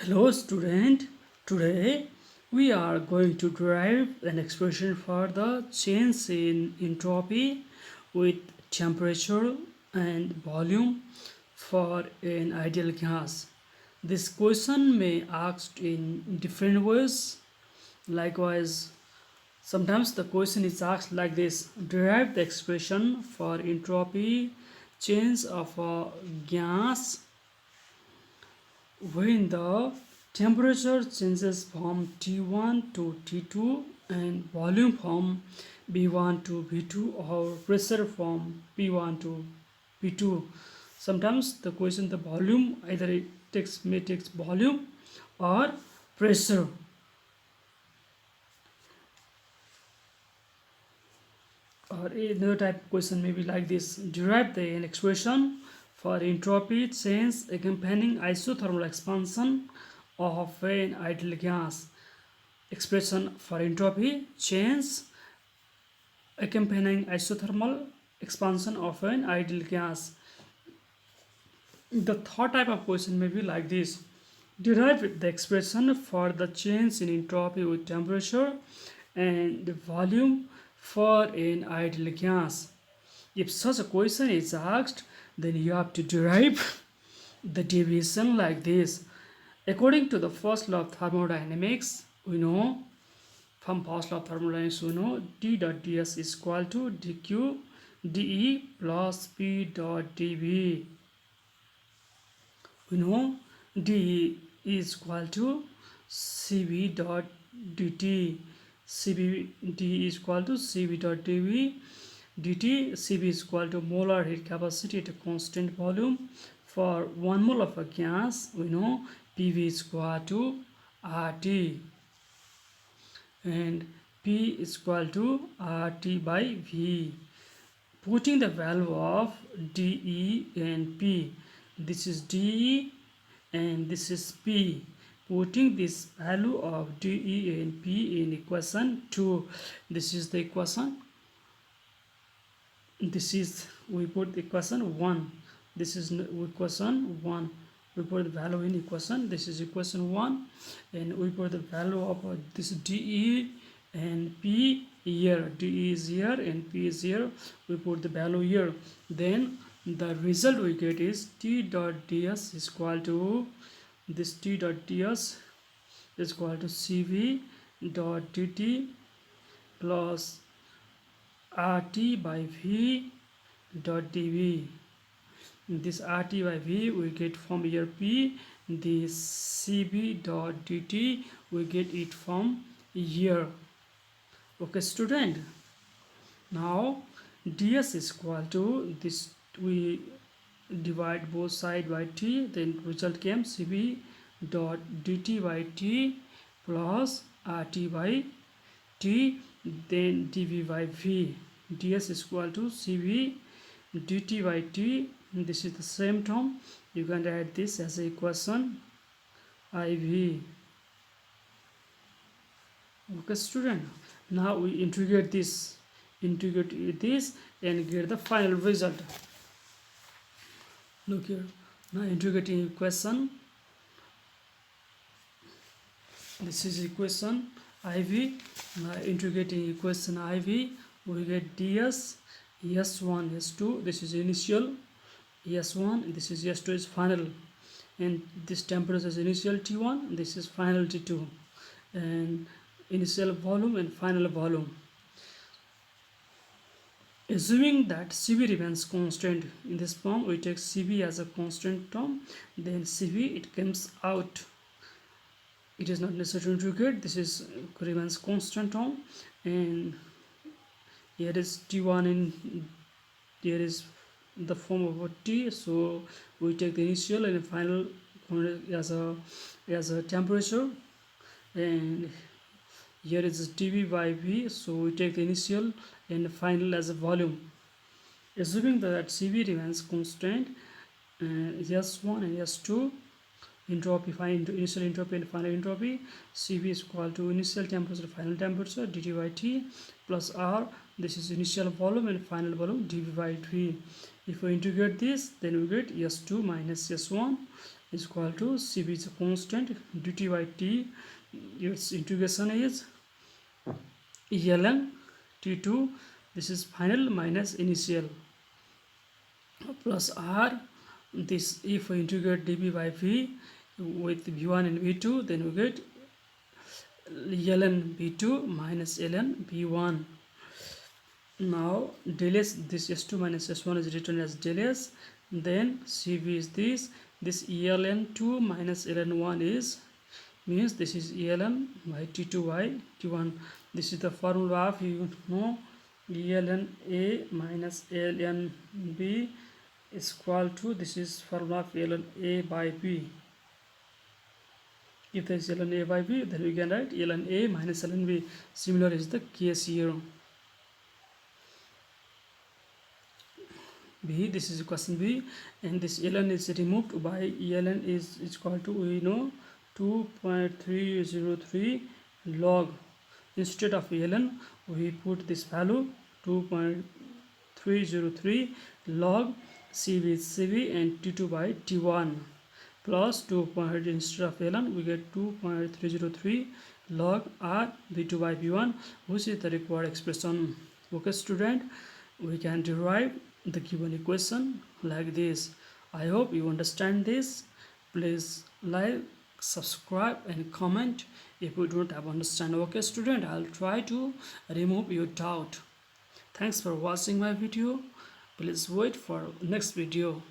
Hello student, today we are going to derive an expression for the change in entropy with temperature and volume for an ideal gas. This question may asked in different ways. Likewise, sometimes the question is asked like this: derive the expression for entropy change of a gas when the temperature changes from T1 to T2 and volume from B1 to B2 or pressure from P1 to P2. Sometimes the question the volume either it may takes volume or pressure. Or another type of question may be like this: derive an expression for entropy change accompanying isothermal expansion of an ideal gas. Expression for entropy change accompanying isothermal expansion of an ideal gas. The third type of question may be like this: derive the expression for the change in entropy with temperature and the volume for an ideal gas. If such a question is asked, then you have to derive the derivation like this. According to the first law of thermodynamics, we know from first law of thermodynamics we know d dot ds is equal to dq dE plus p dot dV. We know dE is equal to cv dot dt. cv d is equal to cv dot dV dt. Cv is equal to molar heat capacity at a constant volume. For 1 mole of a gas, we know PV is equal to RT and P is equal to RT by V. Putting the value of dE and P, this is dE and this is P. Putting this value of dE and P in equation 2, this is the equation. This is we put equation 1. This is equation 1. We put the value in equation. This is equation 1, and we put the value of this dE and P here. dE is here and P is here. We put the value here. Then the result we get is T dot ds is equal to this T dot ds is equal to Cv dot dt plus RT by V dot dV. This RT by V we get from here P. This Cv dot dt we get it from here. Okay student, now ds is equal to this, we divide both side by t, then result came Cv dot dt by t plus RT by t, then dV by V. ds is equal to Cv dt by t. This is the same term. You can write this as a equation IV. Okay student, now we integrate this and get the final result. Look here, now integrating equation, this is equation IV. Now integrating equation IV, we get ds s1 s2, this is initial s1, this is s2 is final, and this temperature is initial T1, this is final T2, and initial volume and final volume. Assuming that Cv remains constant, in this form we take Cv as a constant term, then Cv it comes out. It is not necessary to integrate, this is remains constant term, and here is T1 and here is the form of a T, so we take the initial and final as a temperature, and here is dV by V, so we take the initial and final as a volume. Assuming that Cv remains constant, S1 and S2, entropy, find initial entropy and final entropy. Cv is equal to initial temperature, final temperature, dt by t, plus r, this is initial volume and final volume, dv by v. If we integrate this, then we get s2 minus s1 is equal to Cv is a constant, dt by t, its integration is ln t2, this is final minus initial, plus r, this if we integrate dv by v with v1 and v2, then we get ln v2 minus ln v1. Now del s, this s2 minus s1 is written as del s, then Cv is this ln2 minus ln1 is, means this is ln by t2 by t1. This is the formula of, you know, ln a minus ln b is equal to, this is formula of ln a by b. If there is ln a by b, then we can write ln a minus ln b. Similar is the case here. B, this is equation B, and this ln is removed by ln is equal to, we know, 2.303 log. Instead of ln, we put this value 2.303 log Cv is Cv and T2 by T1 plus 2. Instead of ln, we get 2.303 log R V2 by V1, which is the required expression. Okay, student, we can derive the given equation like this. I hope you understand this. Please like, subscribe and comment if you don't have understand. Okay, student, I'll try to remove your doubt. Thanks for watching my video. Please wait for next video.